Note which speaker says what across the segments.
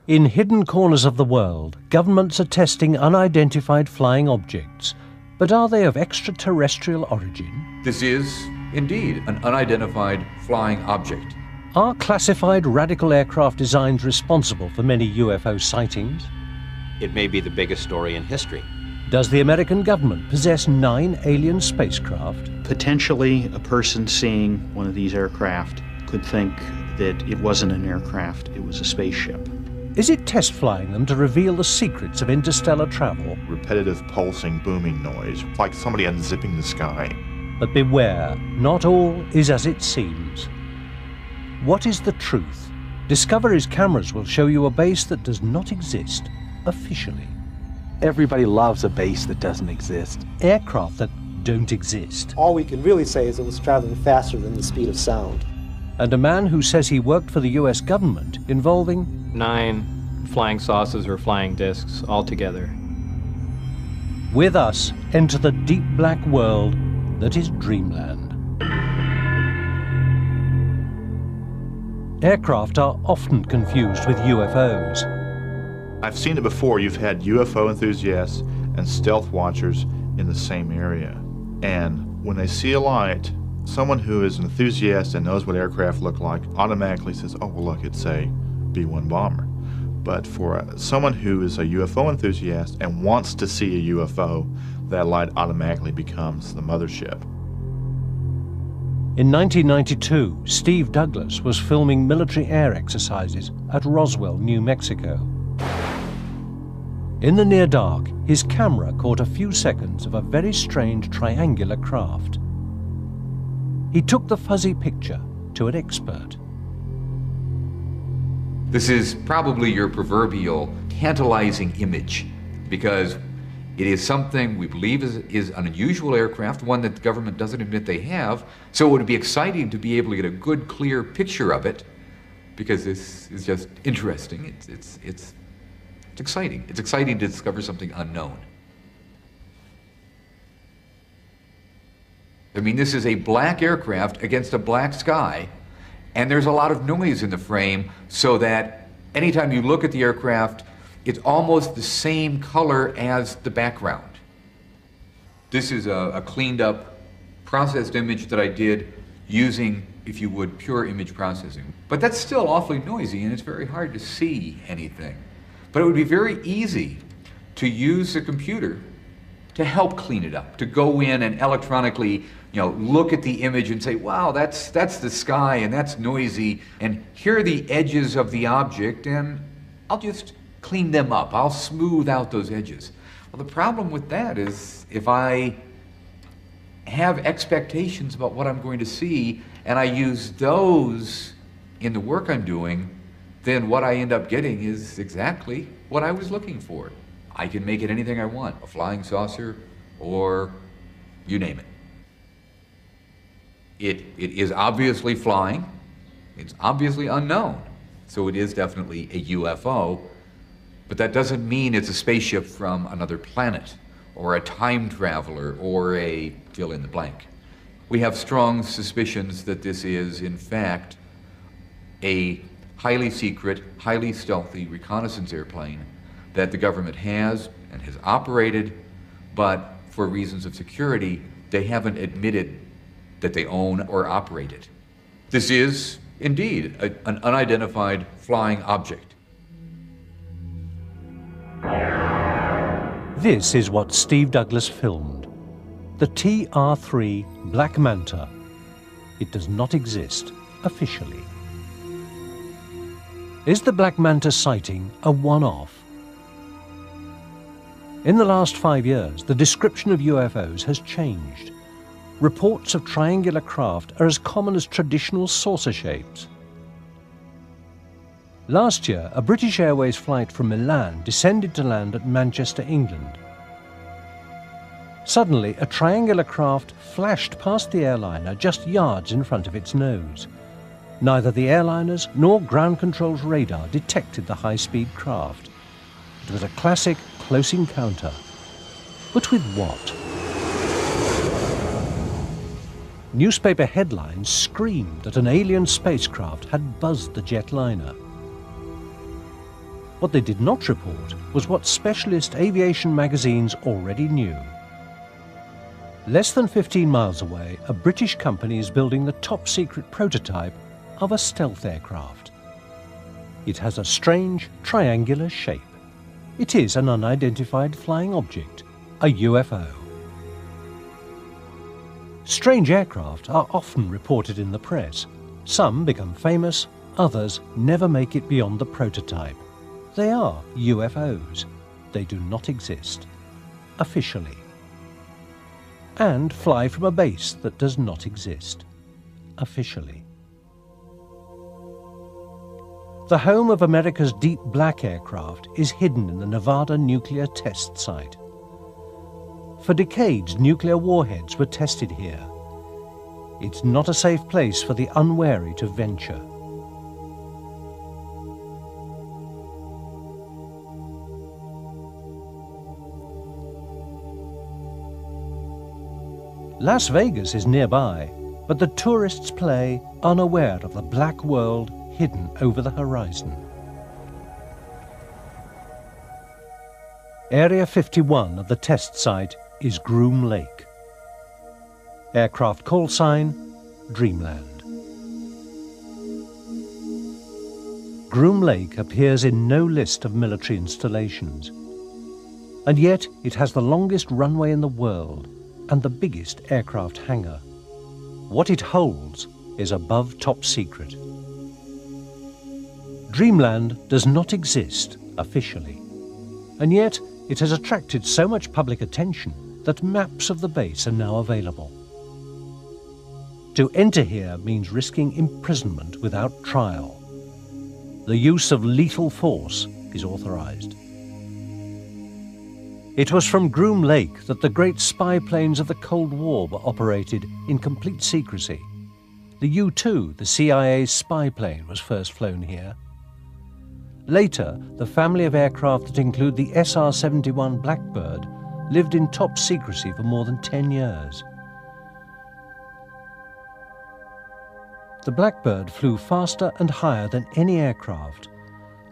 Speaker 1: In hidden corners of the world, governments are testing unidentified flying objects. But are they of extraterrestrial origin?
Speaker 2: This is, indeed, an unidentified flying object.
Speaker 1: Are classified radical aircraft designs responsible for many UFO sightings?
Speaker 3: It may be the biggest story in history.
Speaker 1: Does the American government possess 9 alien spacecraft?
Speaker 4: Potentially, a person seeing one of these aircraft could think that it wasn't an aircraft, it was a spaceship.
Speaker 1: Is it test flying them to reveal the secrets of interstellar travel?
Speaker 5: Repetitive pulsing, booming noise, like somebody unzipping the sky.
Speaker 1: But beware, not all is as it seems. What is the truth? Discovery's cameras will show you a base that does not exist officially.
Speaker 6: Everybody loves a base that doesn't exist.
Speaker 1: Aircraft that don't exist.
Speaker 7: All we can really say is it was traveling faster than the speed of sound.
Speaker 1: And a man who says he worked for the US government involving
Speaker 8: 9 flying saucers or flying discs altogether.
Speaker 1: With us, enter the deep black world that is Dreamland. Aircraft are often confused with UFOs.
Speaker 5: I've seen it before. You've had UFO enthusiasts and stealth watchers in the same area. And when they see a light, someone who is an enthusiast and knows what aircraft look like automatically says, oh, well, look, it's a B-1 bomber. But for someone who is a UFO enthusiast and wants to see a UFO, that light automatically becomes the mothership.
Speaker 1: In 1992, Steve Douglas was filming military air exercises at Roswell, New Mexico. In the near dark, his camera caught a few seconds of a very strange triangular craft. He took the fuzzy picture to an expert.
Speaker 2: This is probably your proverbial tantalizing image, because it is something we believe is an unusual aircraft, one that the government doesn't admit they have, so it would be exciting to be able to get a good, clear picture of it, because this is just interesting. It's exciting. It's exciting to discover something unknown. I mean, this is a black aircraft against a black sky, and there's a lot of noise in the frame, so that anytime you look at the aircraft, it's almost the same color as the background. This is a cleaned up, processed image that I did using, if you would, pure image processing. But that's still awfully noisy, and it's very hard to see anything. But it would be very easy to use the computer to help clean it up, to go in and electronically, look at the image and say, wow, that's the sky, and that's noisy, and here are the edges of the object, and I'll just clean them up. I'll smooth out those edges. Well, the problem with that is if I have expectations about what I'm going to see, and I use those in the work I'm doing, then what I end up getting is exactly what I was looking for. I can make it anything I want, a flying saucer, or you name it. It is obviously flying, it's obviously unknown, so it is definitely a UFO, but that doesn't mean it's a spaceship from another planet, or a time traveler, or a fill in the blank. We have strong suspicions that this is, in fact, a highly secret, highly stealthy reconnaissance airplane that the government has and has operated, but for reasons of security, they haven't admitted that they own or operate it. This is, indeed, an unidentified flying object.
Speaker 1: This is what Steve Douglas filmed. The TR-3 Black Manta. It does not exist officially. Is the Black Manta sighting a one-off? In the last 5 years, the description of UFOs has changed. Reports of triangular craft are as common as traditional saucer shapes. Last year, a British Airways flight from Milan descended to land at Manchester, England. Suddenly, a triangular craft flashed past the airliner just yards in front of its nose. Neither the airliners nor ground control's radar detected the high-speed craft. It was a classic close encounter. But with what? Newspaper headlines screamed that an alien spacecraft had buzzed the jetliner. What they did not report was what specialist aviation magazines already knew. Less than 15 miles away, a British company is building the top-secret prototype of a stealth aircraft. It has a strange, triangular shape. It is an unidentified flying object, a UFO. Strange aircraft are often reported in the press. Some become famous, others never make it beyond the prototype. They are UFOs. They do not exist, officially. And fly from a base that does not exist, officially. The home of America's deep black aircraft is hidden in the Nevada nuclear test site. For decades, nuclear warheads were tested here. It's not a safe place for the unwary to venture. Las Vegas is nearby, but the tourists play unaware of the black world hidden over the horizon. Area 51 of the test site is Groom Lake. Aircraft call sign, Dreamland. Groom Lake appears in no list of military installations, and yet it has the longest runway in the world and the biggest aircraft hangar. What it holds is above top secret. Dreamland does not exist officially, and yet it has attracted so much public attention that maps of the base are now available. To enter here means risking imprisonment without trial. The use of lethal force is authorized. It was from Groom Lake that the great spy planes of the Cold War were operated in complete secrecy. The U-2, the CIA's spy plane, was first flown here. Later, the family of aircraft that include the SR-71 Blackbird lived in top secrecy for more than 10 years. The Blackbird flew faster and higher than any aircraft.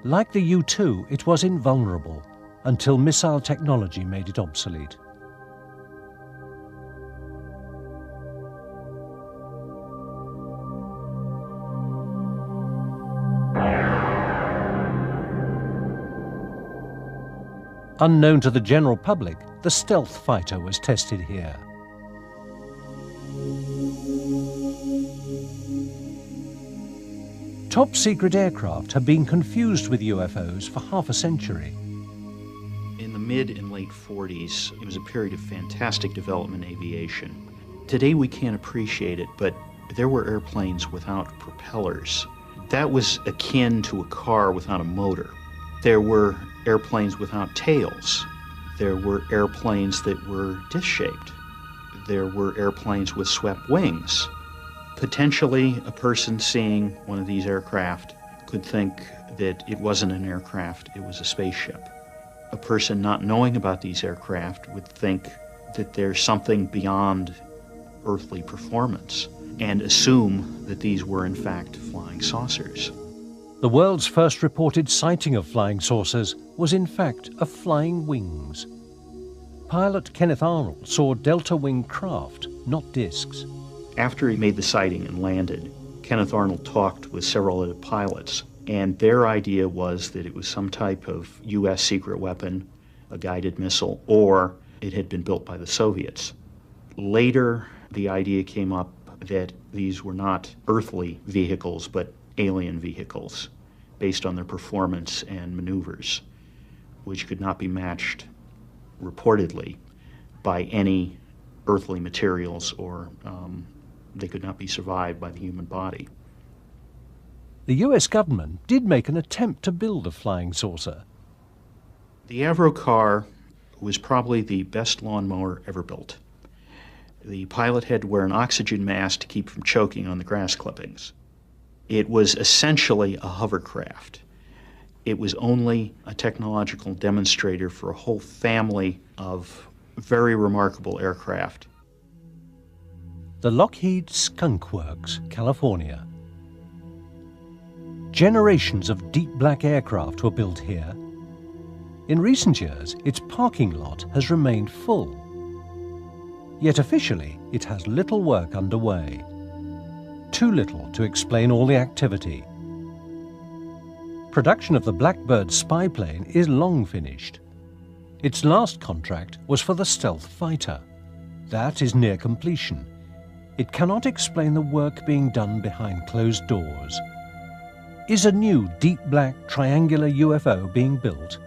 Speaker 1: Like the U-2, it was invulnerable until missile technology made it obsolete. Unknown to the general public, the stealth fighter was tested here. Top-secret aircraft have been confused with UFOs for half a century.
Speaker 4: In the mid and late 40s, it was a period of fantastic development in aviation. Today we can't appreciate it, but there were airplanes without propellers. That was akin to a car without a motor. There were airplanes without tails. There were airplanes that were disc-shaped. There were airplanes with swept wings. Potentially, a person seeing one of these aircraft could think that it wasn't an aircraft, it was a spaceship. A person not knowing about these aircraft would think that there's something beyond earthly performance and assume that these were in fact flying saucers.
Speaker 1: The world's first reported sighting of flying saucers was in fact of flying wings. Pilot Kenneth Arnold saw delta-winged craft, not discs.
Speaker 4: After he made the sighting and landed, Kenneth Arnold talked with several other pilots, and their idea was that it was some type of U.S. secret weapon, a guided missile, or it had been built by the Soviets. Later, the idea came up that these were not earthly vehicles, but alien vehicles, based on their performance and maneuvers, which could not be matched, reportedly, by any earthly materials, or they could not be survived by the human body.
Speaker 1: The US government did make an attempt to build a flying saucer.
Speaker 4: The Avro car was probably the best lawnmower ever built. The pilot had to wear an oxygen mask to keep from choking on the grass clippings. It was essentially a hovercraft. It was only a technological demonstrator for a whole family of very remarkable aircraft.
Speaker 1: The Lockheed Skunk Works, California. Generations of deep black aircraft were built here. In recent years, its parking lot has remained full. Yet officially, it has little work underway. Too little to explain all the activity. Production of the Blackbird spy plane is long finished. Its last contract was for the stealth fighter. That is near completion. It cannot explain the work being done behind closed doors. Is a new deep black triangular UFO being built?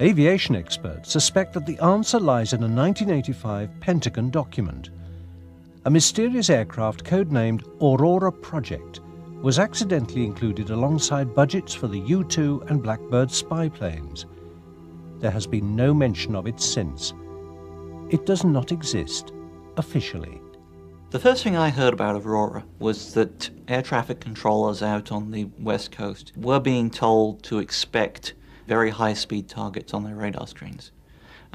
Speaker 1: Aviation experts suspect that the answer lies in a 1985 Pentagon document. A mysterious aircraft codenamed Aurora Project was accidentally included alongside budgets for the U-2 and Blackbird spy planes. There has been no mention of it since. It does not exist officially.
Speaker 9: The first thing I heard about Aurora was that air traffic controllers out on the west coast were being told to expect very high-speed targets on their radar screens,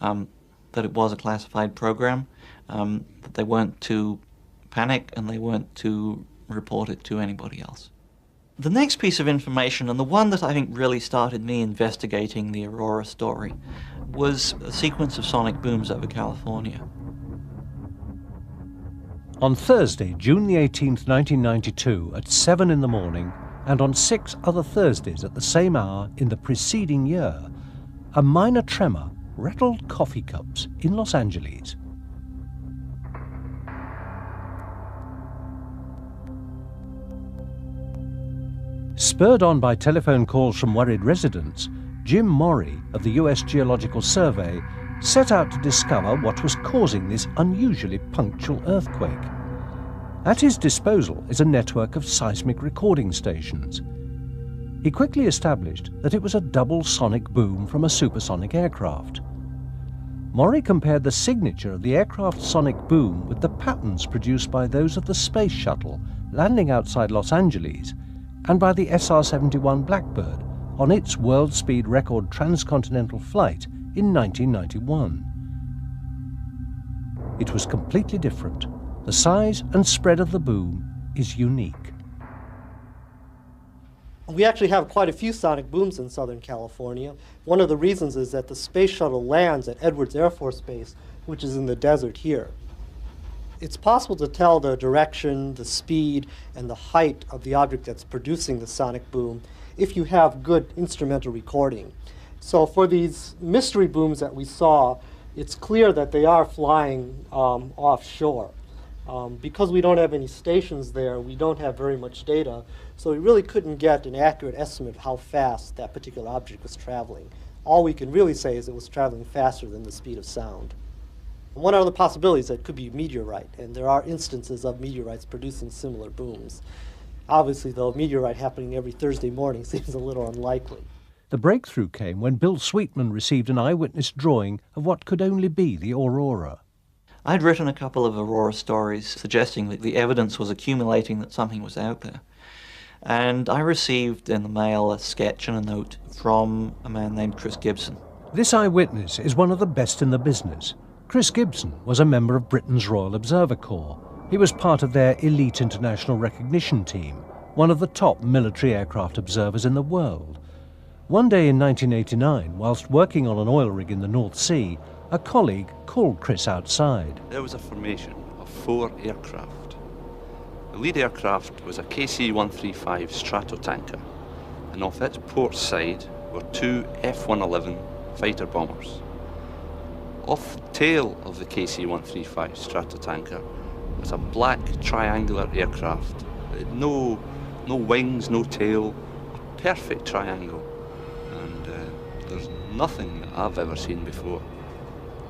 Speaker 9: that it was a classified program, that they weren't to panic and they weren't to report it to anybody else. The next piece of information, and the one that I think really started me investigating the Aurora story, was a sequence of sonic booms over California.
Speaker 1: On Thursday, June the 18th, 1992, at 7 in the morning, and on 6 other Thursdays at the same hour in the preceding year, a minor tremor rattled coffee cups in Los Angeles. Spurred on by telephone calls from worried residents, Jim Morey of the US Geological Survey set out to discover what was causing this unusually punctual earthquake. At his disposal is a network of seismic recording stations. He quickly established that it was a double sonic boom from a supersonic aircraft. Morey compared the signature of the aircraft's sonic boom with the patterns produced by those of the space shuttle landing outside Los Angeles and by the SR-71 Blackbird on its world speed record transcontinental flight in 1991. It was completely different. The size and spread of the boom is unique.
Speaker 7: We actually have quite a few sonic booms in Southern California. One of the reasons is that the space shuttle lands at Edwards Air Force Base, which is in the desert here. It's possible to tell the direction, the speed, and the height of the object that's producing the sonic boom if you have good instrumental recording. So for these mystery booms that we saw, it's clear that they are flying offshore. Because we don't have any stations there, we don't have very much data, so we really couldn't get an accurate estimate of how fast that particular object was traveling. All we can really say is it was traveling faster than the speed of sound. And one of the possibilities that it could be meteorite, and there are instances of meteorites producing similar booms. Obviously, though, a meteorite happening every Thursday morning seems a little unlikely.
Speaker 1: The breakthrough came when Bill Sweetman received an eyewitness drawing of what could only be the Aurora.
Speaker 9: I'd written a couple of Aurora stories suggesting that the evidence was accumulating that something was out there. And I received in the mail a sketch and a note from a man named Chris Gibson.
Speaker 1: This eyewitness is one of the best in the business. Chris Gibson was a member of Britain's Royal Observer Corps. He was part of their elite international recognition team, one of the top military aircraft observers in the world. One day in 1989, whilst working on an oil rig in the North Sea, a colleague called Chris outside.
Speaker 10: There was a formation of 4 aircraft. The lead aircraft was a KC-135 Stratotanker, and off its port side were 2 F-111 fighter bombers. Off the tail of the KC-135 Stratotanker was a black triangular aircraft. It had no wings, no tail, a perfect triangle. And there's nothing that I've ever seen before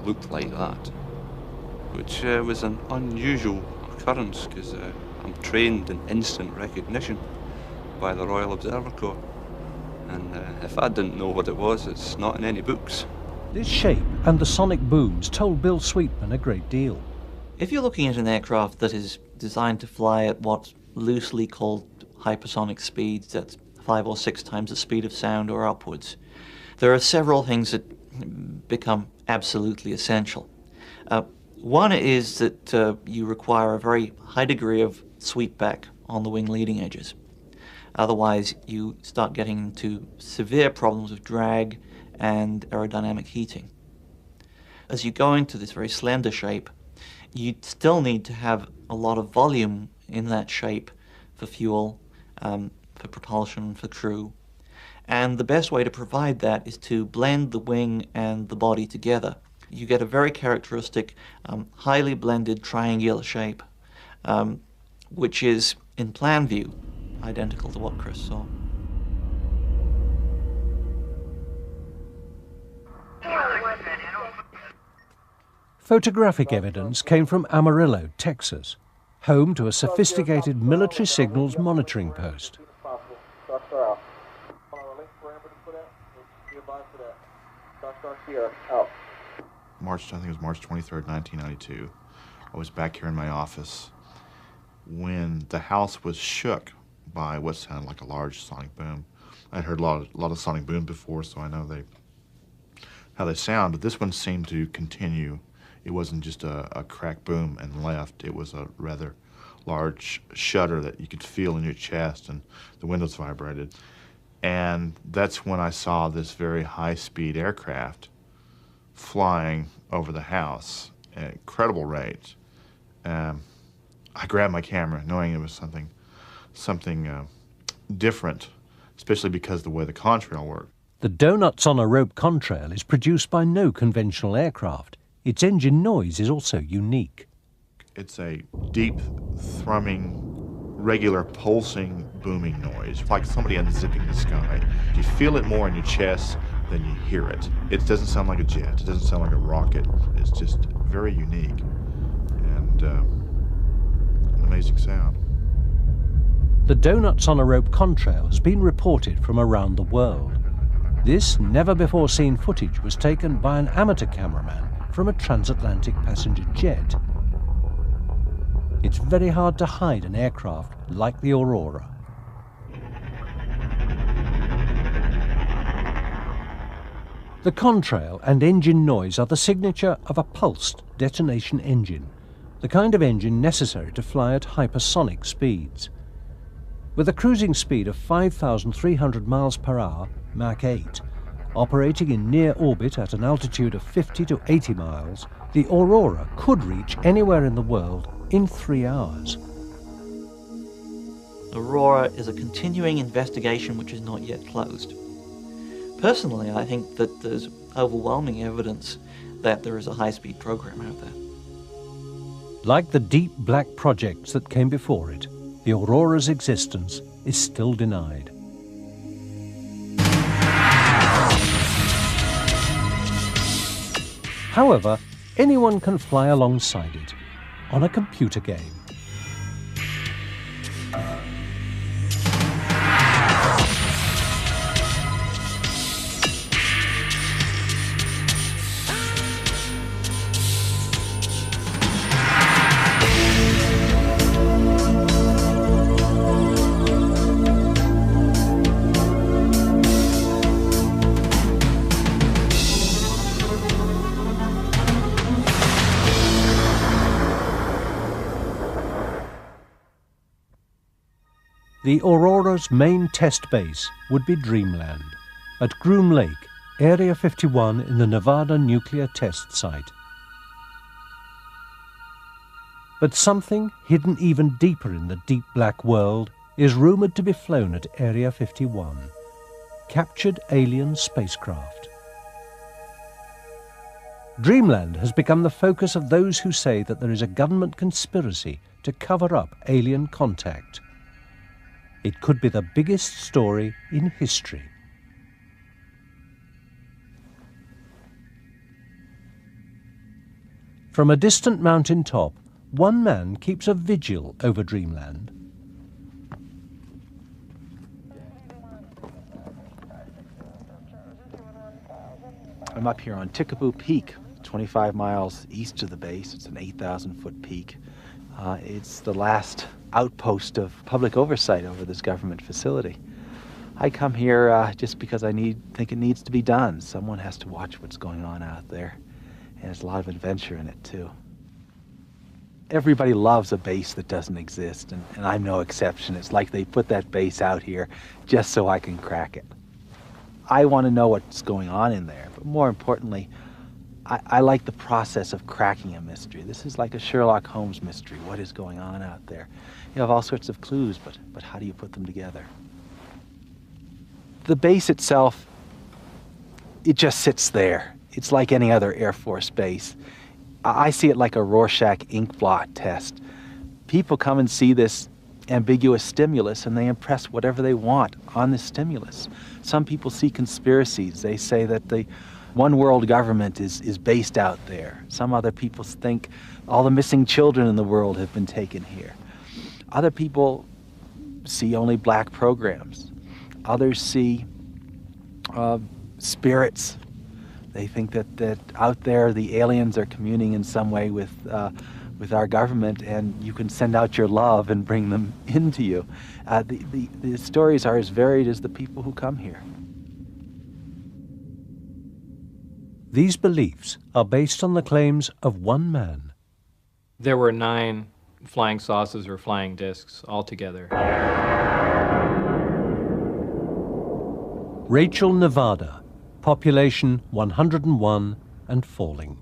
Speaker 10: looked like that, which was an unusual occurrence because I'm trained in instant recognition by the Royal Observer Corps, and if I didn't know what it was, it's not in any books.
Speaker 1: This shape and the sonic booms told Bill Sweetman a great deal.
Speaker 9: If you're looking at an aircraft that is designed to fly at what's loosely called hypersonic speeds, that's 5 or 6 times the speed of sound or upwards, there are several things that become absolutely essential. One is that you require a very high degree of sweep back on the wing leading edges. Otherwise, you start getting into severe problems with drag and aerodynamic heating. As you go into this very slender shape, you still need to have a lot of volume in that shape for fuel, for propulsion, for crew. And the best way to provide that is to blend the wing and the body together. You get a very characteristic, highly blended triangular shape, which is, in plan view, identical to what Chris saw.
Speaker 1: Photographic evidence came from Amarillo, Texas, home to a sophisticated military signals monitoring post.
Speaker 5: I think it was March 23rd, 1992. I was back here in my office when the house was shook by what sounded like a large sonic boom. I'd heard a lot of sonic booms before, so I know how they sound, but this one seemed to continue. It wasn't just a crack boom and left. It was a rather large shudder that you could feel in your chest, and the windows vibrated. And that's when I saw this very high-speed aircraft flying over the house at an incredible rate. I grabbed my camera, knowing it was something different, especially because of the way the contrail worked.
Speaker 1: The Donuts on a Rope contrail is produced by no conventional aircraft. Its engine noise is also unique.
Speaker 5: It's a deep, thrumming, regular pulsing, booming noise, like somebody unzipping the sky. You feel it more in your chest than you hear it. It doesn't sound like a jet. It doesn't sound like a rocket. It's just very unique and an amazing sound.
Speaker 1: The Donuts on a Rope contrail has been reported from around the world. This never-before-seen footage was taken by an amateur cameraman from a transatlantic passenger jet. It's very hard to hide an aircraft like the Aurora. The contrail and engine noise are the signature of a pulsed detonation engine, the kind of engine necessary to fly at hypersonic speeds. With a cruising speed of 5,300 miles per hour, Mach 8, operating in near orbit at an altitude of 50 to 80 miles, the Aurora could reach anywhere in the world in 3 hours.
Speaker 9: Aurora is a continuing investigation which is not yet closed. Personally, I think that there's overwhelming evidence that there is a high-speed program out there.
Speaker 1: Like the deep black projects that came before it, the Aurora's existence is still denied. However, anyone can fly alongside it on a computer game. The Aurora's main test base would be Dreamland, at Groom Lake, Area 51 in the Nevada nuclear test site. But something hidden even deeper in the deep black world is rumored to be flown at Area 51, captured alien spacecraft. Dreamland has become the focus of those who say that there is a government conspiracy to cover up alien contact. It could be the biggest story in history. From a distant mountain top, one man keeps a vigil over Dreamland.
Speaker 6: I'm up here on Tickaboo Peak, 25 miles east of the base. It's an 8,000-foot peak. It's the last outpost of public oversight over this government facility. I come here just because I think it needs to be done. Someone has to watch what's going on out there, and there's a lot of adventure in it too. Everybody loves a base that doesn't exist, and I'm no exception. It's like they put that base out here just so I can crack it. I want to know what's going on in there, but more importantly, I like the process of cracking a mystery. This is like a Sherlock Holmes mystery. What is going on out there? You have all sorts of clues, but how do you put them together? The base itself, it just sits there. It's like any other Air Force base. I see it like a Rorschach ink blot test. People come and see this ambiguous stimulus and they impress whatever they want on the stimulus. Some people see conspiracies. They say that the one world government is based out there. Some other people think all the missing children in the world have been taken here. Other people see only black programs. Others see spirits. They think that out there the aliens are communing in some way with our government, and you can send out your love and bring them into you. The stories are as varied as the people who come here.
Speaker 1: These beliefs are based on the claims of one man.
Speaker 8: There were 9 flying saucers or flying discs altogether.
Speaker 1: Rachel, Nevada, population 101 and falling.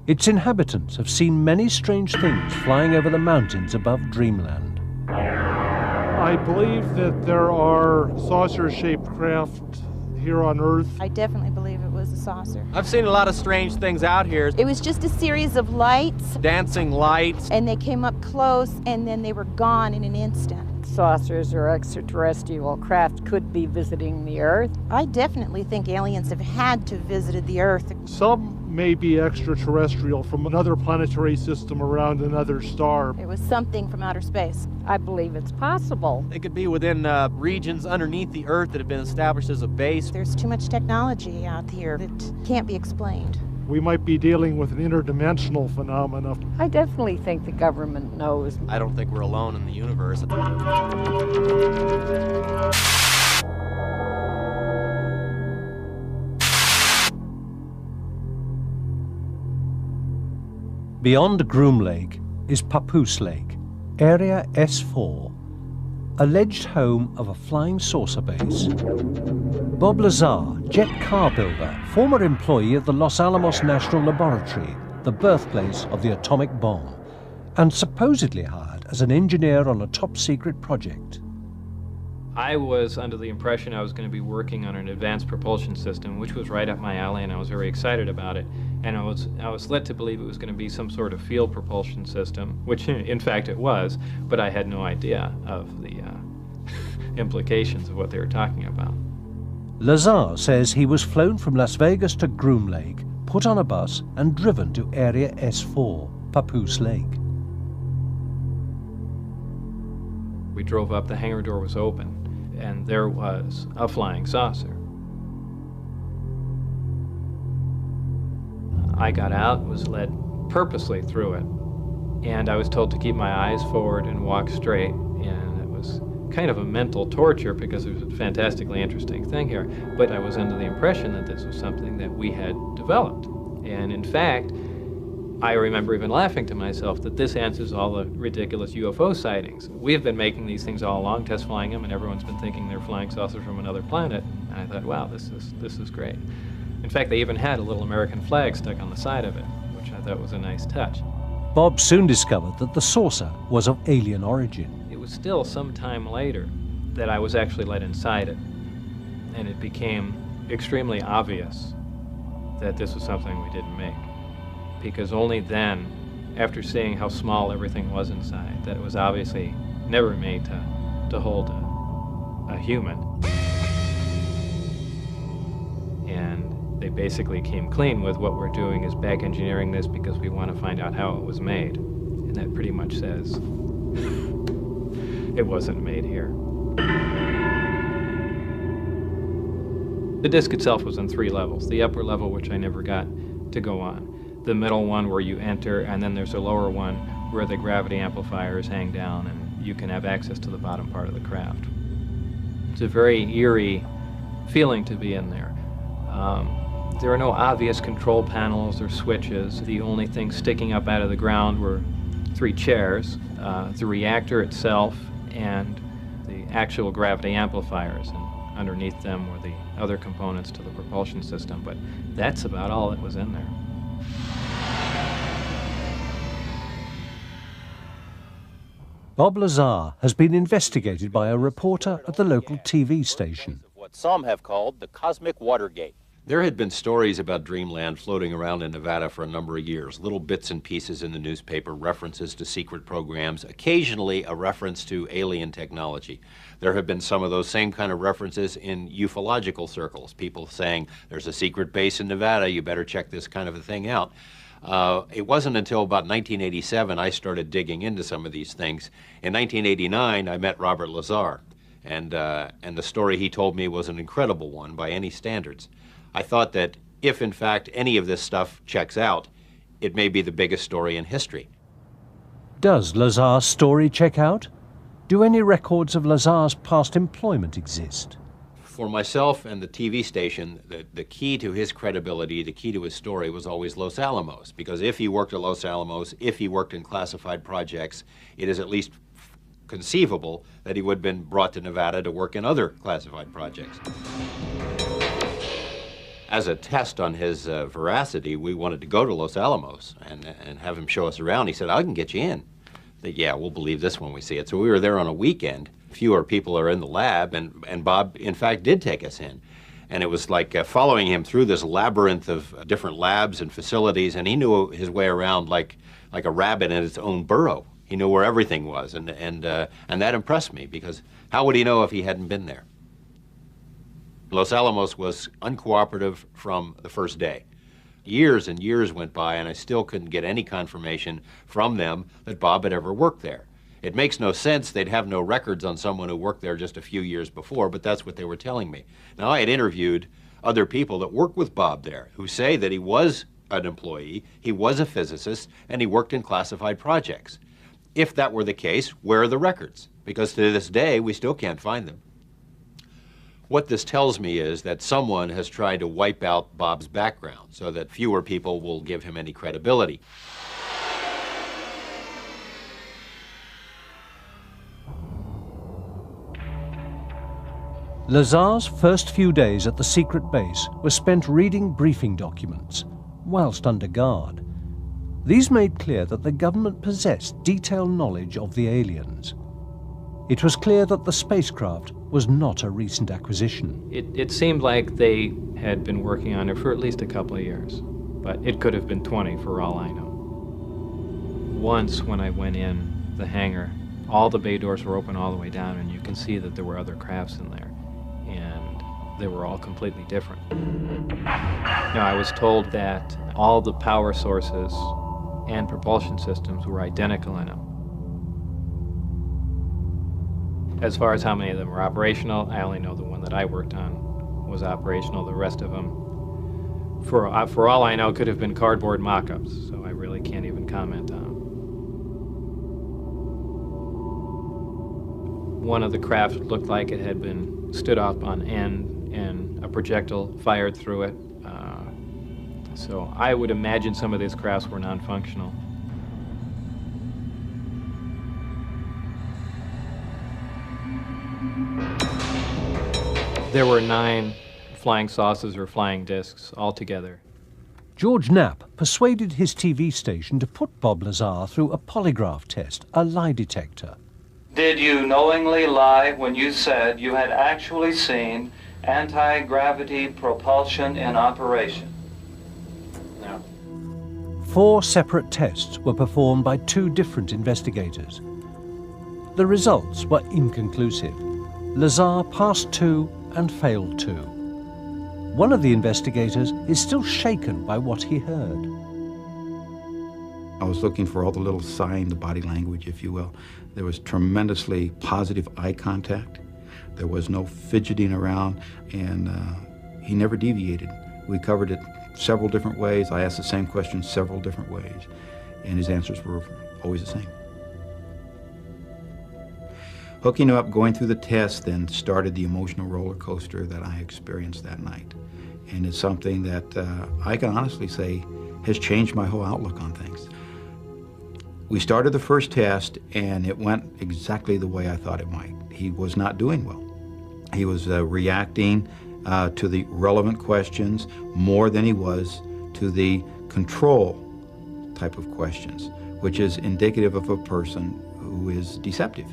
Speaker 1: Its inhabitants have seen many strange things flying over the mountains above Dreamland.
Speaker 11: I believe that there are saucer-shaped craft here on Earth.
Speaker 12: I definitely believe it was a saucer.
Speaker 13: I've seen a lot of strange things out here.
Speaker 12: It was just a series of lights.
Speaker 13: Dancing lights.
Speaker 12: And they came up close, and then they were gone in an instant.
Speaker 14: Saucers or extraterrestrial craft could be visiting the Earth.
Speaker 12: I definitely think aliens have had to have visited the Earth.
Speaker 11: Some may be extraterrestrial from another planetary system around another star.
Speaker 12: It was something from outer space.
Speaker 14: I believe it's possible.
Speaker 13: It could be within regions underneath the Earth that have been established as a base.
Speaker 12: There's too much technology out here that can't be explained.
Speaker 11: We might be dealing with an interdimensional phenomena.
Speaker 14: I definitely think the government knows.
Speaker 13: I don't think we're alone in the universe.
Speaker 1: Beyond Groom Lake is Papoose Lake, Area S4, alleged home of a flying saucer base. Bob Lazar, jet car builder, former employee of the Los Alamos National Laboratory, the birthplace of the atomic bomb, and supposedly hired as an engineer on a top-secret project.
Speaker 8: I was under the impression I was going to be working on an advanced propulsion system, which was right up my alley, and I was very excited about it. And I was led to believe it was going to be some sort of field propulsion system, which in fact it was, but I had no idea of the implications of what they were talking about.
Speaker 1: Lazar says he was flown from Las Vegas to Groom Lake, put on a bus, and driven to Area S4, Papoose Lake.
Speaker 8: We drove up, the hangar door was open, and there was a flying saucer. I got out, was led purposely through it, and I was told to keep my eyes forward and walk straight, and it was kind of a mental torture because it was a fantastically interesting thing here, but I was under the impression that this was something that we had developed. And in fact, I remember even laughing to myself that this answers all the ridiculous UFO sightings. We have been making these things all along, test flying them, and everyone's been thinking they're flying saucers from another planet. And I thought, wow, this is great. In fact, they even had a little American flag stuck on the side of it, which I thought was a nice touch.
Speaker 1: Bob soon discovered that the saucer was of alien origin.
Speaker 8: It was still some time later that I was actually let inside it, and it became extremely obvious that this was something we didn't make. Because only then, after seeing how small everything was inside, that it was obviously never made to hold a human. And they basically came clean with what we're doing is back engineering this because we want to find out how it was made. And that pretty much says it wasn't made here. The disc itself was in 3 levels. The upper level, which I never got to go on. The middle one where you enter, and then there's a lower one where the gravity amplifiers hang down and you can have access to the bottom part of the craft. It's a very eerie feeling to be in there. There are no obvious control panels or switches. The only things sticking up out of the ground were 3 chairs, the reactor itself, and the actual gravity amplifiers, and underneath them were the other components to the propulsion system, but that's about all that was in there.
Speaker 1: Bob Lazar has been investigated by a reporter at the local TV station.
Speaker 3: What some have called the Cosmic Watergate. There had been stories about Dreamland floating around in Nevada for a number of years, little bits and pieces in the newspaper, references to secret programs, occasionally a reference to alien technology. There have been some of those same kind of references in ufological circles, people saying, there's a secret base in Nevada, you better check this kind of a thing out. It wasn't until about 1987 I started digging into some of these things. In 1989, I met Robert Lazar, and the story he told me was an incredible one by any standards. I thought that if, in fact, any of this stuff checks out, it may be the biggest story in history.
Speaker 1: Does Lazar's story check out? Do any records of Lazar's past employment exist?
Speaker 3: For myself and the TV station, the key to his credibility, the key to his story was always Los Alamos, because if he worked at Los Alamos, if he worked in classified projects, it is at least conceivable that he would have been brought to Nevada to work in other classified projects. As a test on his veracity, we wanted to go to Los Alamos and have him show us around. He said, I can get you in. I said, yeah, we'll believe this when we see it. So we were there on a weekend. Fewer people are in the lab, and Bob, in fact, did take us in. And it was like following him through this labyrinth of different labs and facilities, and he knew his way around like a rabbit in its own burrow. He knew where everything was, and that impressed me, because how would he know if he hadn't been there? Los Alamos was uncooperative from the first day. Years and years went by, and I still couldn't get any confirmation from them that Bob had ever worked there. It makes no sense. They'd have no records on someone who worked there just a few years before, but that's what they were telling me. Now, I had interviewed other people that worked with Bob there who say that he was an employee, he was a physicist, and he worked in classified projects. If that were the case, where are the records? Because to this day, we still can't find them. What this tells me is that someone has tried to wipe out Bob's background so that fewer people will give him any credibility.
Speaker 1: Lazar's first few days at the secret base were spent reading briefing documents, whilst under guard. These made clear that the government possessed detailed knowledge of the aliens. It was clear that the spacecraft was not a recent acquisition.
Speaker 8: It seemed like they had been working on it for at least a couple of years, but it could have been 20 for all I know. Once when I went in the hangar, all the bay doors were open all the way down, and you can see that there were other crafts in there, and they were all completely different. Now, I was told that all the power sources and propulsion systems were identical in them. As far as how many of them were operational, I only know the one that I worked on was operational. The rest of them, for all I know, could have been cardboard mock-ups, so I really can't even comment on them. One of the craft looked like it had been stood up on end and a projectile fired through it. So I would imagine some of these crafts were non-functional. There were 9 flying saucers or flying discs altogether.
Speaker 1: George Knapp persuaded his TV station to put Bob Lazar through a polygraph test, a lie detector.
Speaker 15: Did you knowingly lie when you said you had actually seen anti-gravity propulsion in operation? No.
Speaker 1: 4 separate tests were performed by 2 different investigators. The results were inconclusive. Lazar passed 2 and failed 2. One of the investigators is still shaken by what he heard.
Speaker 16: I was looking for all the little sign, the body language, if you will. There was tremendously positive eye contact. There was no fidgeting around, and he never deviated. We covered it several different ways. I asked the same question several different ways, and his answers were always the same. Hooking up, going through the test, then started the emotional roller coaster that I experienced that night. And it's something that I can honestly say has changed my whole outlook on things. We started the first test, and it went exactly the way I thought it might. He was not doing well. He was reacting to the relevant questions more than he was to the control type of questions, which is indicative of a person who is deceptive,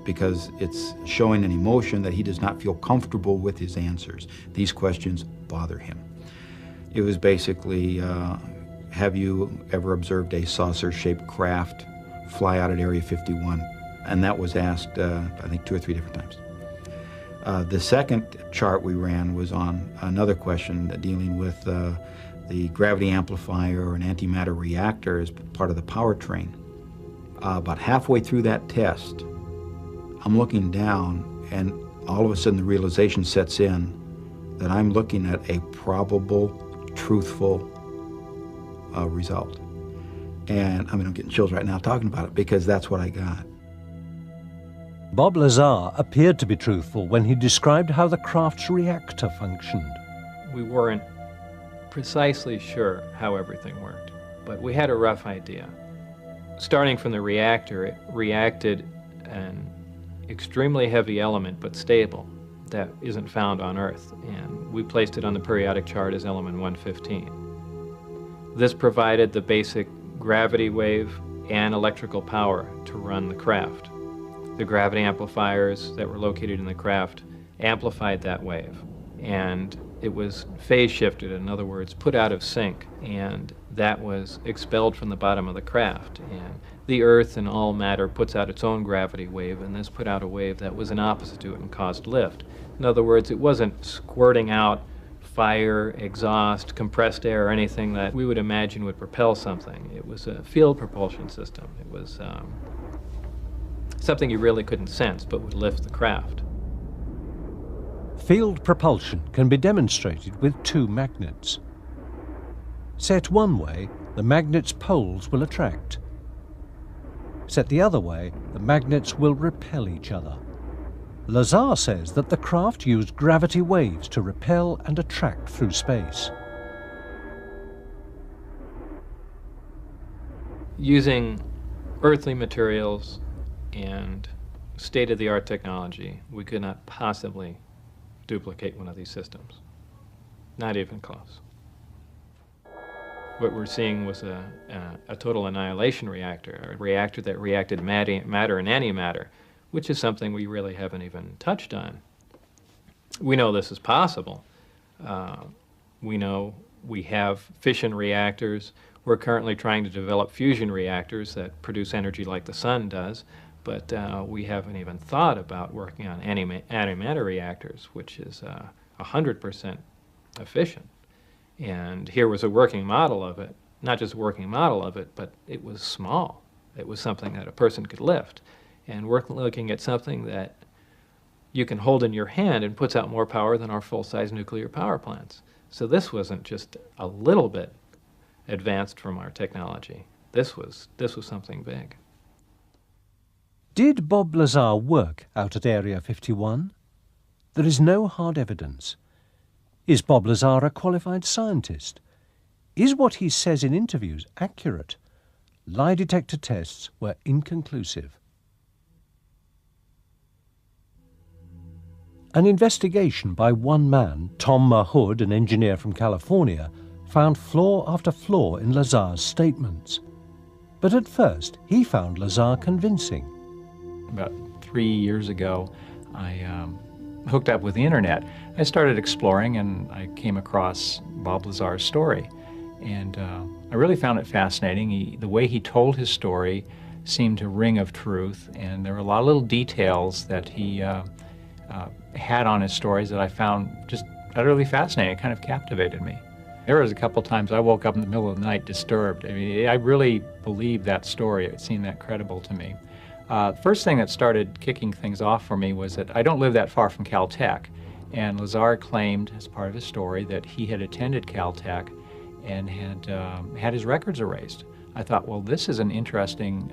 Speaker 16: because it's showing an emotion that he does not feel comfortable with his answers. These questions bother him. It was basically, have you ever observed a saucer-shaped craft fly out at Area 51? And that was asked, I think, 2 or 3 different times. The second chart we ran was on another question dealing with the gravity amplifier or an antimatter reactor as part of the powertrain. About halfway through that test, I'm looking down, and all of a sudden the realization sets in that I'm looking at a probable, truthful result. And I mean, I'm getting chills right now talking about it because that's what I got.
Speaker 1: Bob Lazar appeared to be truthful when he described how the craft's reactor functioned.
Speaker 8: We weren't precisely sure how everything worked, but we had a rough idea. Starting from the reactor, it reacted an extremely heavy element, but stable, that isn't found on Earth, and we placed it on the periodic chart as element 115. This provided the basic gravity wave and electrical power to run the craft. The gravity amplifiers that were located in the craft amplified that wave, and it was phase shifted, in other words, put out of sync, and that was expelled from the bottom of the craft. And the Earth and all matter puts out its own gravity wave, and this put out a wave that was an opposite to it and caused lift. In other words, it wasn't squirting out fire, exhaust, compressed air, or anything that we would imagine would propel something. It was a field propulsion system. It was something you really couldn't sense, but would lift the craft.
Speaker 1: Field propulsion can be demonstrated with 2 magnets. Set one way, the magnet's poles will attract. Set the other way, the magnets will repel each other. Lazar says that the craft used gravity waves to repel and attract through space.
Speaker 8: Using earthly materials and state-of-the-art technology, we could not possibly duplicate one of these systems. Not even close. What we're seeing was a total annihilation reactor, a reactor that reacted matter and antimatter, which is something we really haven't even touched on. We know this is possible. We know we have fission reactors. We're currently trying to develop fusion reactors that produce energy like the sun does, but we haven't even thought about working on antimatter reactors, which is 100% efficient. And here was a working model of it, not just a working model of it, but it was small. It was something that a person could lift. And we're looking at something that you can hold in your hand and puts out more power than our full-size nuclear power plants. So this wasn't just a little bit advanced from our technology. This was something big.
Speaker 1: Did Bob Lazar work out at Area 51? There is no hard evidence. Is Bob Lazar a qualified scientist? Is what he says in interviews accurate? Lie detector tests were inconclusive. An investigation by one man, Tom Mahood, an engineer from California, found flaw after flaw in Lazar's statements. But at first, he found Lazar convincing.
Speaker 17: About 3 years ago, I hooked up with the internet. I started exploring, and I came across Bob Lazar's story. And I really found it fascinating. The way he told his story seemed to ring of truth, and there were a lot of little details that he had on his stories that I found just utterly fascinating. It kind of captivated me. There was a couple times I woke up in the middle of the night disturbed. I mean, I really believed that story. It seemed that credible to me. First thing that started kicking things off for me was that I don't live that far from Caltech, and Lazar claimed as part of his story that he had attended Caltech and had his records erased. I thought, well, this is an interesting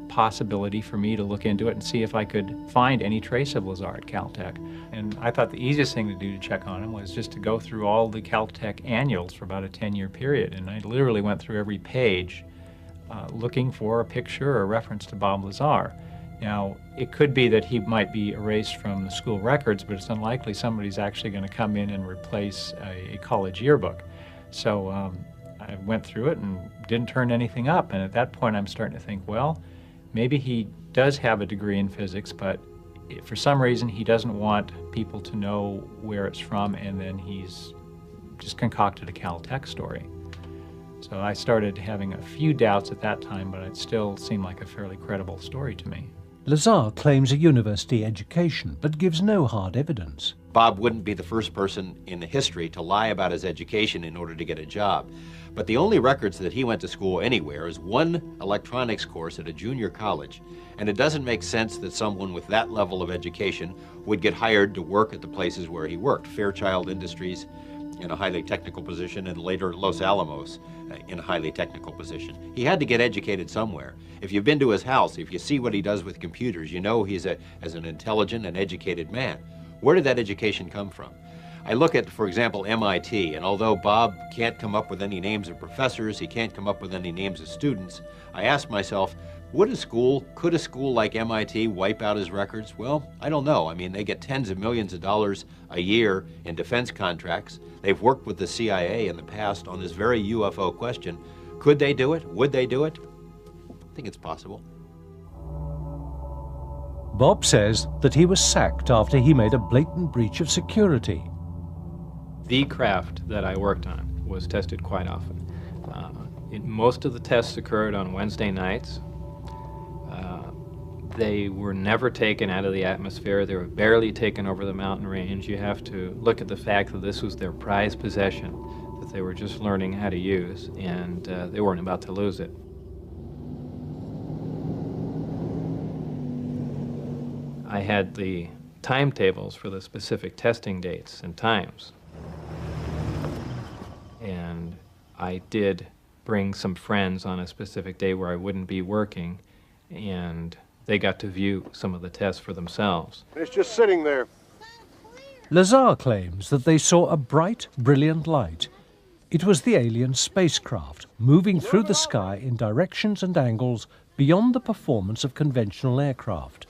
Speaker 17: possibility for me to look into it and see if I could find any trace of Lazar at Caltech. And I thought the easiest thing to do to check on him was just to go through all the Caltech annuals for about a 10-year period, and I literally went through every page looking for a picture or a reference to Bob Lazar. Now, it could be that he might be erased from the school records, but it's unlikely somebody's actually going to come in and replace a college yearbook. So I went through it and didn't turn anything up, and at that point I'm starting to think, well, maybe he does have a degree in physics, but for some reason he doesn't want people to know where it's from, and then he's just concocted a Caltech story. So I started having a few doubts at that time, but it still seemed like a fairly credible story to me.
Speaker 1: Lazar claims a university education, but gives no hard evidence.
Speaker 3: Bob wouldn't be the first person in the history to lie about his education in order to get a job. But the only records that he went to school anywhere is one electronics course at a junior college. And it doesn't make sense that someone with that level of education would get hired to work at the places where he worked. Fairchild Industries in a highly technical position, and later Los Alamos in a highly technical position. He had to get educated somewhere. If you've been to his house, if you see what he does with computers, you know he's as an intelligent and educated man. Where did that education come from? I look at, for example, MIT, and although Bob can't come up with any names of professors, he can't come up with any names of students, I ask myself, could a school like MIT wipe out his records? Well, I don't know. I mean, they get tens of millions of dollars a year in defense contracts. They've worked with the CIA in the past on this very UFO question. Could they do it? Would they do it? I think it's possible.
Speaker 1: Bob says that he was sacked after he made a blatant breach of security.
Speaker 8: The craft that I worked on was tested quite often. Most of the tests occurred on Wednesday nights. They were never taken out of the atmosphere. They were barely taken over the mountain range. You have to look at the fact that this was their prized possession, that they were just learning how to use, and they weren't about to lose it. I had the timetables for the specific testing dates and times. And I did bring some friends on a specific day where I wouldn't be working, and they got to view some of the tests for themselves.
Speaker 18: It's just sitting there.
Speaker 1: Lazar claims that they saw a bright, brilliant light. It was the alien spacecraft moving through the sky in directions and angles beyond the performance of conventional aircraft.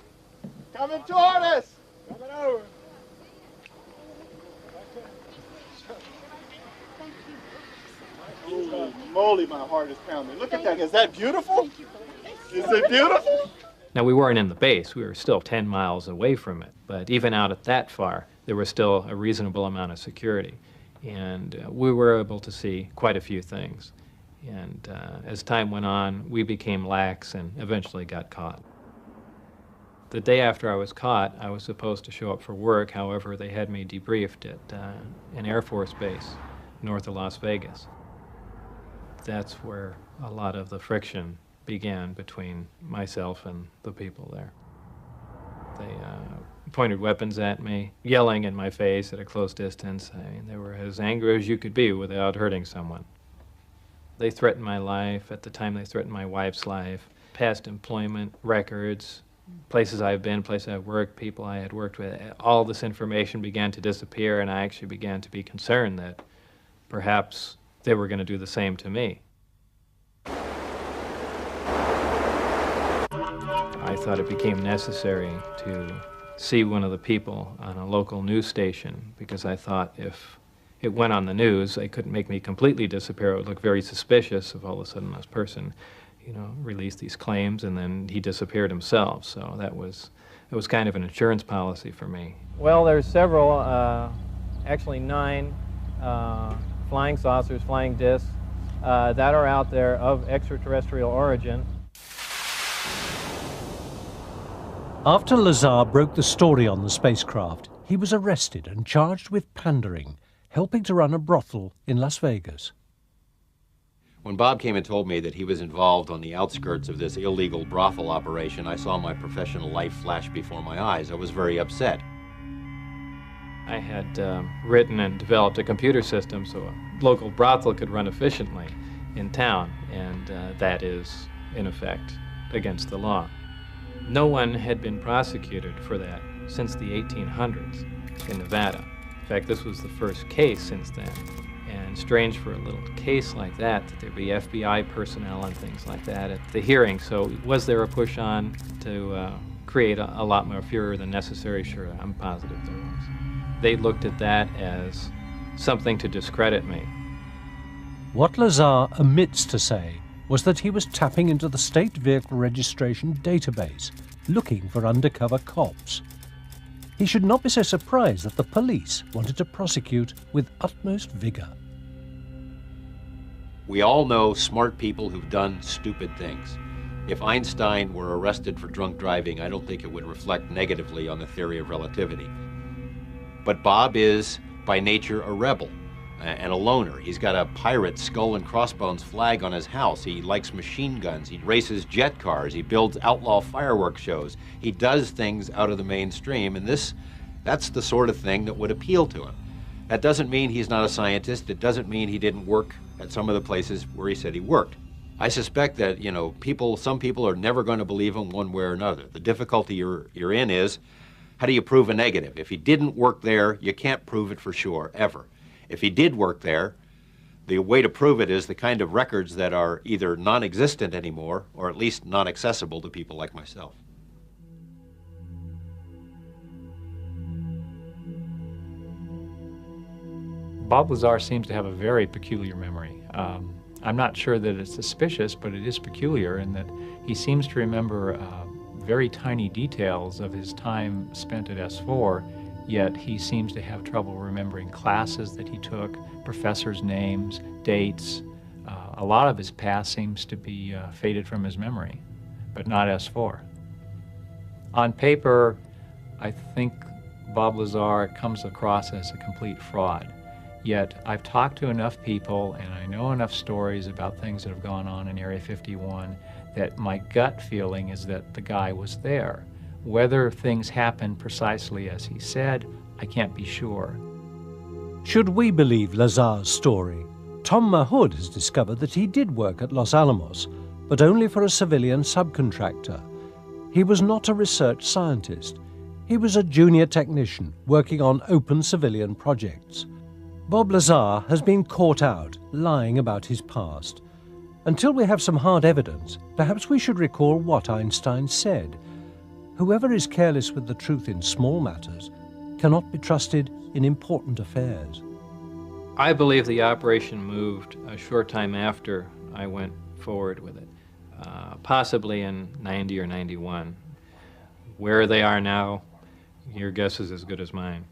Speaker 18: Coming toward us! Coming over. Holy moly, my heart is pounding. Look at that. Is that beautiful? Is it beautiful?
Speaker 8: Now, we weren't in the base. We were still 10 miles away from it. But even out at that far, there was still a reasonable amount of security. And we were able to see quite a few things. And as time went on, we became lax and eventually got caught. The day after I was caught, I was supposed to show up for work. However, they had me debriefed at an Air Force base north of Las Vegas. That's where a lot of the friction began between myself and the people there. They pointed weapons at me, yelling in my face at a close distance. I mean, they were as angry as you could be without hurting someone. They threatened my life. At the time, they threatened my wife's life, past employment records, places I've been, places I've worked, people I had worked with. All this information began to disappear, and I actually began to be concerned that perhaps they were going to do the same to me. I thought it became necessary to see one of the people on a local news station, because I thought if it went on the news, they couldn't make me completely disappear. It would look very suspicious if all of a sudden this person, released these claims and then he disappeared himself. So it was kind of an insurance policy for me.
Speaker 13: Well, there's several, actually 9 flying saucers, flying discs, that are out there of extraterrestrial origin.
Speaker 1: After Lazar broke the story on the spacecraft, he was arrested and charged with pandering, helping to run a brothel in Las Vegas.
Speaker 3: When Bob came and told me that he was involved on the outskirts of this illegal brothel operation, I saw my professional life flash before my eyes. I was very upset.
Speaker 8: I had written and developed a computer system so a local brothel could run efficiently in town, and that is, in effect, against the law. No one had been prosecuted for that since the 1800s in Nevada. In fact, this was the first case since then, and And strange for a little case like that there'd be FBI personnel and things like that at the hearing. So was there a push on to create a lot more furor than necessary? Sure, I'm positive there was. They looked at that as something to discredit me.
Speaker 1: What Lazar omits to say was that he was tapping into the state vehicle registration database, looking for undercover cops. He should not be so surprised that the police wanted to prosecute with utmost vigor.
Speaker 3: We all know smart people who've done stupid things. If Einstein were arrested for drunk driving, I don't think it would reflect negatively on the theory of relativity. But Bob is, by nature, a rebel and a loner. He's got a pirate skull and crossbones flag on his house. He likes machine guns. He races jet cars. He builds outlaw fireworks shows. He does things out of the mainstream, and that's the sort of thing that would appeal to him. That doesn't mean he's not a scientist. It doesn't mean he didn't work at some of the places where he said he worked. I suspect that, some people are never going to believe him one way or another. The difficulty you're in is, how do you prove a negative? If he didn't work there, you can't prove it for sure, ever. If he did work there, the way to prove it is the kind of records that are either non-existent anymore or at least not accessible to people like myself.
Speaker 17: Bob Lazar seems to have a very peculiar memory. I'm not sure that it's suspicious, but it is peculiar in that he seems to remember very tiny details of his time spent at S4, yet he seems to have trouble remembering classes that he took, professors' names, dates. A lot of his past seems to be faded from his memory, but not S4. On paper, I think Bob Lazar comes across as a complete fraud. Yet I've talked to enough people and I know enough stories about things that have gone on in Area 51 that my gut feeling is that the guy was there. Whether things happened precisely as he said, I can't be sure.
Speaker 1: Should we believe Lazar's story, Tom Mahood has discovered that he did work at Los Alamos, but only for a civilian subcontractor. He was not a research scientist. He was a junior technician working on open civilian projects. Bob Lazar has been caught out lying about his past. Until we have some hard evidence, perhaps we should recall what Einstein said. Whoever is careless with the truth in small matters cannot be trusted in important affairs.
Speaker 8: I believe the operation moved a short time after I went forward with it, possibly in 90 or 91. Where they are now, your guess is as good as mine.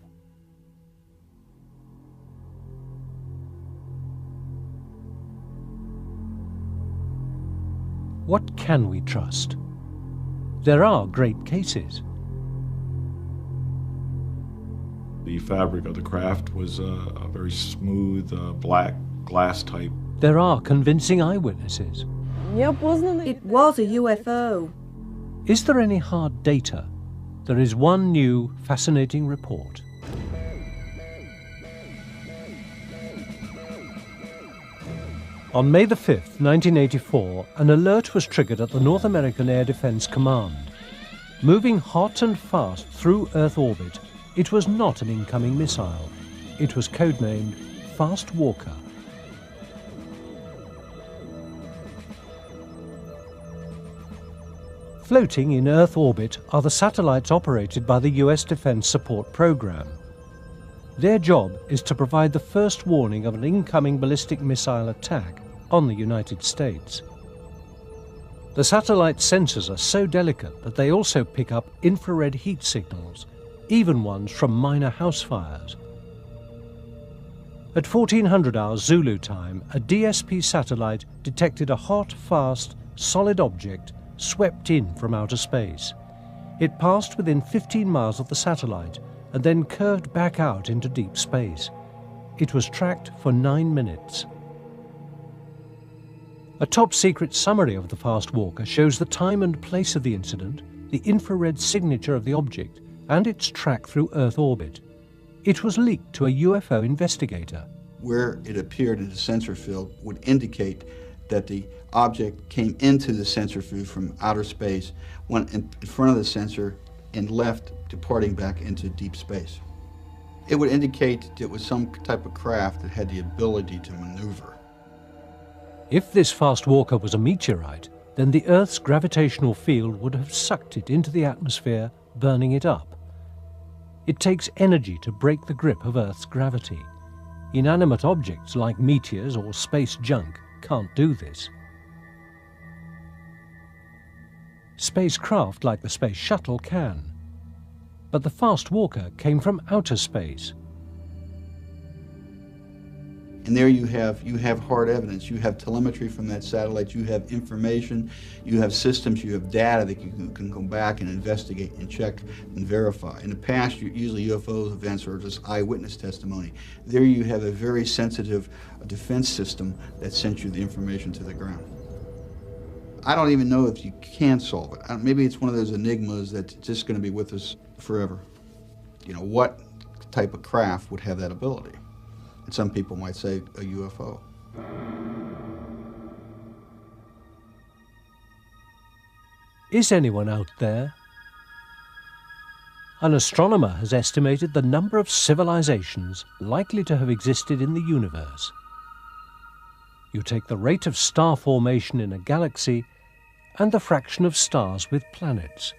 Speaker 1: What can we trust? There are great cases.
Speaker 5: The fabric of the craft was a very smooth, black glass type.
Speaker 1: There are convincing eyewitnesses.
Speaker 19: It was a UFO.
Speaker 1: Is there any hard data? There is one new, fascinating report. On May the 5th, 1984, an alert was triggered at the North American Air Defense Command. Moving hot and fast through Earth orbit, it was not an incoming missile. It was codenamed Fast Walker. Floating in Earth orbit are the satellites operated by the US Defense Support Program. Their job is to provide the first warning of an incoming ballistic missile attack on the United States. The satellite sensors are so delicate that they also pick up infrared heat signals, even ones from minor house fires. At 1400 hours Zulu time, a DSP satellite detected a hot, fast, solid object swept in from outer space. It passed within 15 miles of the satellite and then curved back out into deep space. It was tracked for 9 minutes. A top-secret summary of the Fast Walker shows the time and place of the incident, the infrared signature of the object, and its track through Earth orbit. It was leaked to a UFO investigator.
Speaker 20: Where it appeared in the sensor field would indicate that the object came into the sensor field from outer space, went in front of the sensor, and left, departing back into deep space. It would indicate it was some type of craft that had the ability to maneuver.
Speaker 1: If this fast walker was a meteorite, then the Earth's gravitational field would have sucked it into the atmosphere, burning it up. It takes energy to break the grip of Earth's gravity. Inanimate objects like meteors or space junk can't do this. Spacecraft like the Space Shuttle can. But the fast walker came from outer space.
Speaker 20: And there you have hard evidence. You have telemetry from that satellite. You have information. You have systems. You have data that you can go back and investigate and check and verify. In the past, usually UFO events are just eyewitness testimony. There you have a very sensitive defense system that sent you the information to the ground. I don't even know if you can solve it. Maybe it's one of those enigmas that's just going to be with us forever. You know, what type of craft would have that ability? And some people might say a UFO.
Speaker 1: Is anyone out there? An astronomer has estimated the number of civilizations likely to have existed in the universe. You take the rate of star formation in a galaxy and the fraction of stars with planets.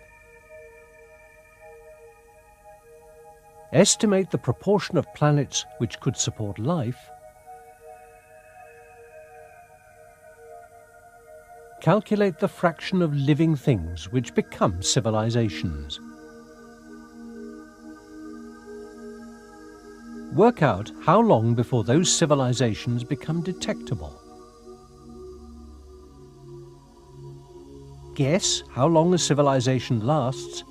Speaker 1: Estimate the proportion of planets which could support life. Calculate the fraction of living things which become civilizations. Work out how long before those civilizations become detectable. Guess how long a civilization lasts